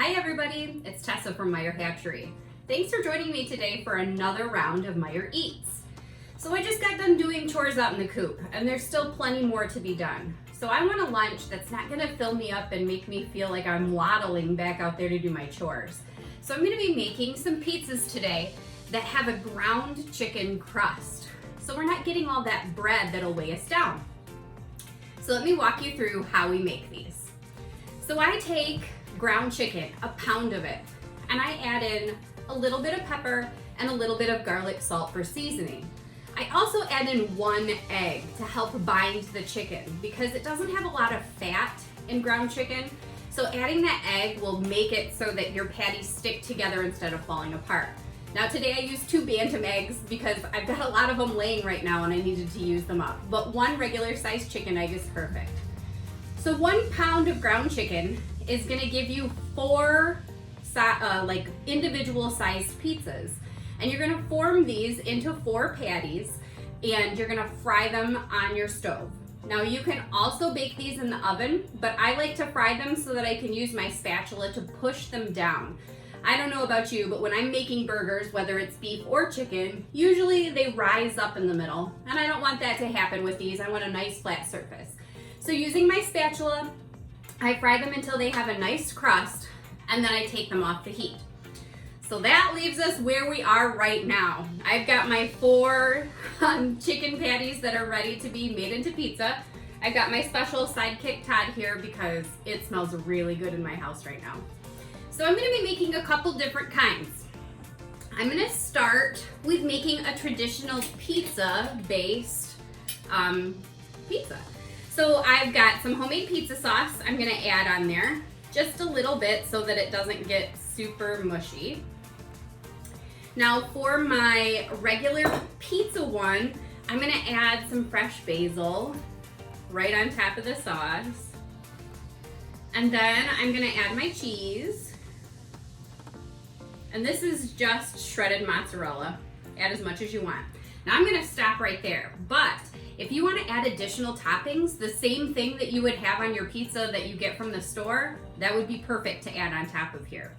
Hi everybody, it's Tessa from Meyer Hatchery. Thanks for joining me today for another round of Meyer Eats. So I just got done doing chores out in the coop and there's still plenty more to be done. So I want a lunch that's not gonna fill me up and make me feel like I'm waddling back out there to do my chores. So I'm gonna be making some pizzas today that have a ground chicken crust. So we're not getting all that bread that'll weigh us down. So let me walk you through how we make these. So I take ground chicken, a pound of it, and I add in a little bit of pepper and a little bit of garlic salt for seasoning. I also add in 1 egg to help bind the chicken because it doesn't have a lot of fat in ground chicken. So adding that egg will make it so that your patties stick together instead of falling apart. Now today I used 2 bantam eggs because I've got a lot of them laying right now and I needed to use them up. But 1 regular sized chicken egg is perfect. So 1 pound of ground chicken is gonna give you 4 individual sized pizzas. And you're gonna form these into 4 patties and you're gonna fry them on your stove. Now you can also bake these in the oven, but I like to fry them so that I can use my spatula to push them down. I don't know about you, but when I'm making burgers, whether it's beef or chicken, usually they rise up in the middle, and I don't want that to happen with these. I want a nice flat surface. So using my spatula, I fry them until they have a nice crust, and then I take them off the heat. So that leaves us where we are right now. I've got my 4 chicken patties that are ready to be made into pizza. I've got my special sidekick Todd here because it smells really good in my house right now. So I'm gonna be making a couple different kinds. I'm gonna start with making a traditional pizza-based pizza. So I've got some homemade pizza sauce I'm gonna add on there, just a little bit so that it doesn't get super mushy. Now for my regular pizza one, I'm gonna add some fresh basil right on top of the sauce. And then I'm gonna add my cheese. And this is just shredded mozzarella. Add as much as you want. Now I'm gonna stop right there, but if you wanna add additional toppings, the same thing that you would have on your pizza that you get from the store, that would be perfect to add on top of here.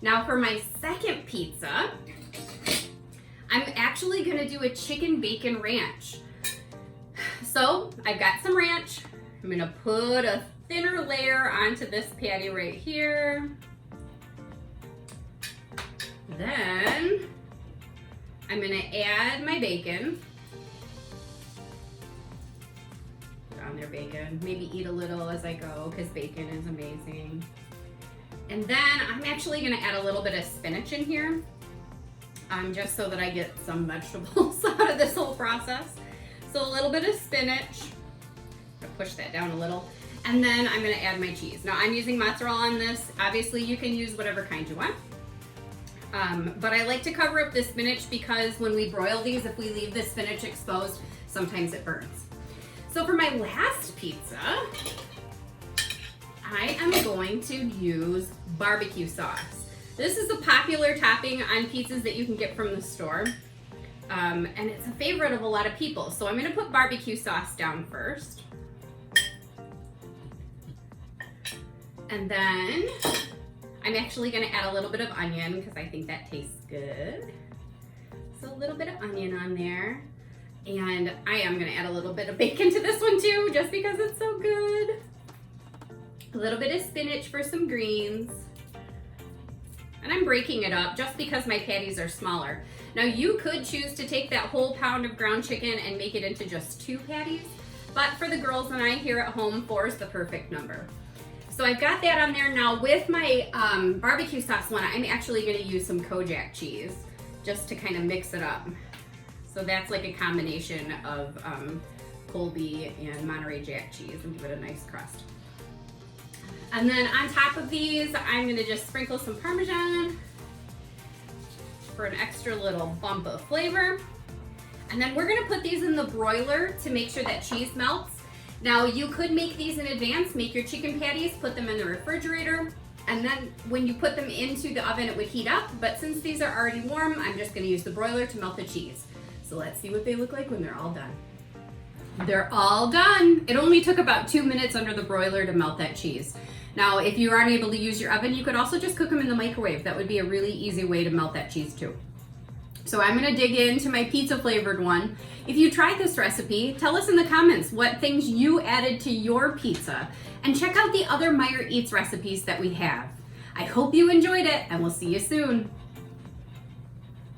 Now for my second pizza, I'm actually gonna do a chicken bacon ranch. So I've got some ranch. I'm gonna put a thinner layer onto this patty right here. Then I'm gonna add my bacon. Put on there bacon. Maybe eat a little as I go because bacon is amazing. And then I'm actually gonna add a little bit of spinach in here, just so that I get some vegetables out of this whole process. So a little bit of spinach. I'll push that down a little. And then I'm gonna add my cheese. Now I'm using mozzarella on this. Obviously you can use whatever kind you want. But I like to cover up the spinach because when we broil these, if we leave the spinach exposed, sometimes it burns. So for my last pizza, I am going to use barbecue sauce. This is a popular topping on pizzas that you can get from the store. And it's a favorite of a lot of people. So I'm gonna put barbecue sauce down first. And then I'm actually gonna add a little bit of onion because I think that tastes good. So a little bit of onion on there. And I am gonna add a little bit of bacon to this one too, just because it's so good. A little bit of spinach for some greens. And I'm breaking it up just because my patties are smaller. Now you could choose to take that whole pound of ground chicken and make it into just 2 patties, but for the girls and I here at home, 4 is the perfect number. So I've got that on there. Now with my barbecue sauce one, I'm actually gonna use some Colby-Jack cheese just to kind of mix it up. So that's like a combination of Colby and Monterey Jack cheese and give it a nice crust. And then on top of these, I'm gonna just sprinkle some Parmesan for an extra little bump of flavor. And then we're gonna put these in the broiler to make sure that cheese melts. Now you could make these in advance, make your chicken patties, put them in the refrigerator, and then when you put them into the oven, it would heat up. But since these are already warm, I'm just gonna use the broiler to melt the cheese. So let's see what they look like when they're all done. They're all done. It only took about 2 minutes under the broiler to melt that cheese. Now, if you aren't able to use your oven, you could also just cook them in the microwave. That would be a really easy way to melt that cheese too. So I'm gonna dig into my pizza flavored one. If you tried this recipe, tell us in the comments what things you added to your pizza, and check out the other Meyer Eats recipes that we have. I hope you enjoyed it, and we'll see you soon.